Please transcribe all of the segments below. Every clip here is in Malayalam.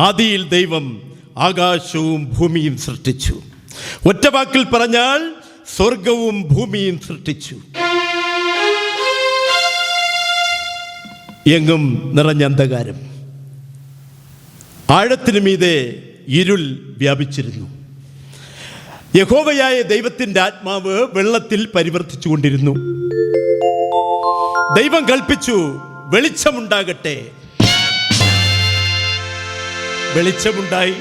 ആദിയിൽ ദൈവം ആകാശവും ഭൂമിയും സൃഷ്ടിച്ചു. ഒറ്റവാക്കിൽ പറഞ്ഞാൽ സ്വർഗവും ഭൂമിയും സൃഷ്ടിച്ചു. എങ്ങും നിറഞ്ഞ അന്ധകാരം, ആഴത്തിനു മീതെ ഇരുൾ വ്യാപിച്ചിരുന്നു. യഹോവയായ ദൈവത്തിൻ്റെ ആത്മാവ് വെള്ളത്തിൽ പരിവർത്തിച്ചു കൊണ്ടിരുന്നു. ദൈവം കൽപ്പിച്ചു, വെളിച്ചമുണ്ടാകട്ടെ. വെളിച്ചമുണ്ടായി.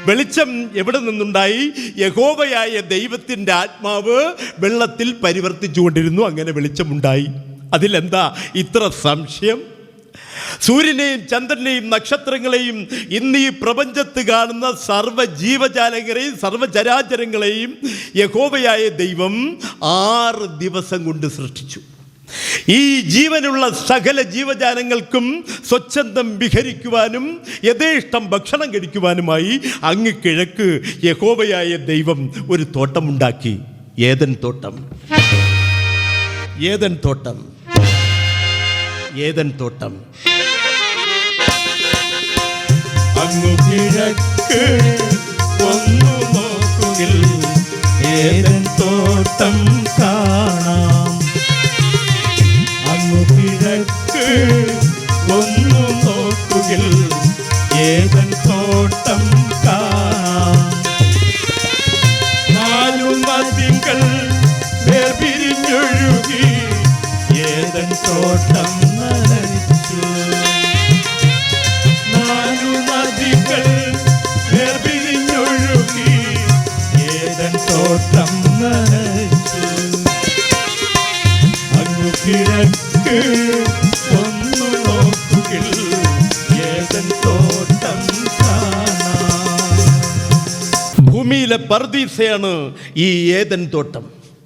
വെളിച്ചം എവിടെ നിന്നുണ്ടായി? യഹോവയായ ദൈവത്തിൻ്റെ ആത്മാവ് വെള്ളത്തിൽ പരിവർത്തിച്ചു കൊണ്ടിരുന്നു. അങ്ങനെ വെളിച്ചമുണ്ടായി. അതിലെന്താ ഇത്ര സംശയം? സൂര്യനെയും ചന്ദ്രനെയും നക്ഷത്രങ്ങളെയും ഇന്ന് ഈ പ്രപഞ്ചത്ത് കാണുന്ന സർവ്വജീവജാലങ്ങളെയും സർവ്വചരാചരങ്ങളെയും യഹോവയായ ദൈവം 6 ദിവസം കൊണ്ട് സൃഷ്ടിച്ചു. ഈ ജീവനുള്ള സകല ജീവജാലങ്ങൾക്കും സ്വച്ഛന്തം വിഹരിക്കുവാനും യഥേഷ്ടം ഭക്ഷണം കഴിക്കുവാനുമായി അങ്ങ് കിഴക്ക് യഹോവയായ ദൈവം ഒരു തോട്ടമുണ്ടാക്കി. ഏദൻ തോട്ടം. ഏദൻ തോട്ടം. ഏദൻ തോട്ടം. അങ്ങു കിഴക്ക് ഒന്നു നോക്കുകിൽ ഏദൻ തോട്ടം കാണാം. അങ്ങു കിഴക്ക് ഒന്നു നോക്കുകിൽ ഏദൻ തോട്ടം കാണാം. 4 നദികൾ വേർപിരിഞ്ഞൊഴുകി ഏദൻ തോട്ടം നനച്ചു. 4 നദികൾ വേർപിരിഞ്ഞൊഴുകി ഏദൻ തോട്ടം നനച്ചു. അങ്ങു കിഴക്ക് ഒന്നു നോക്കുകിൽ ഏദൻ തോട്ടം കാണാം. ഭൂമിയിലെ പർദീസയാണ് ഈ ഏദൻ തോട്ടം.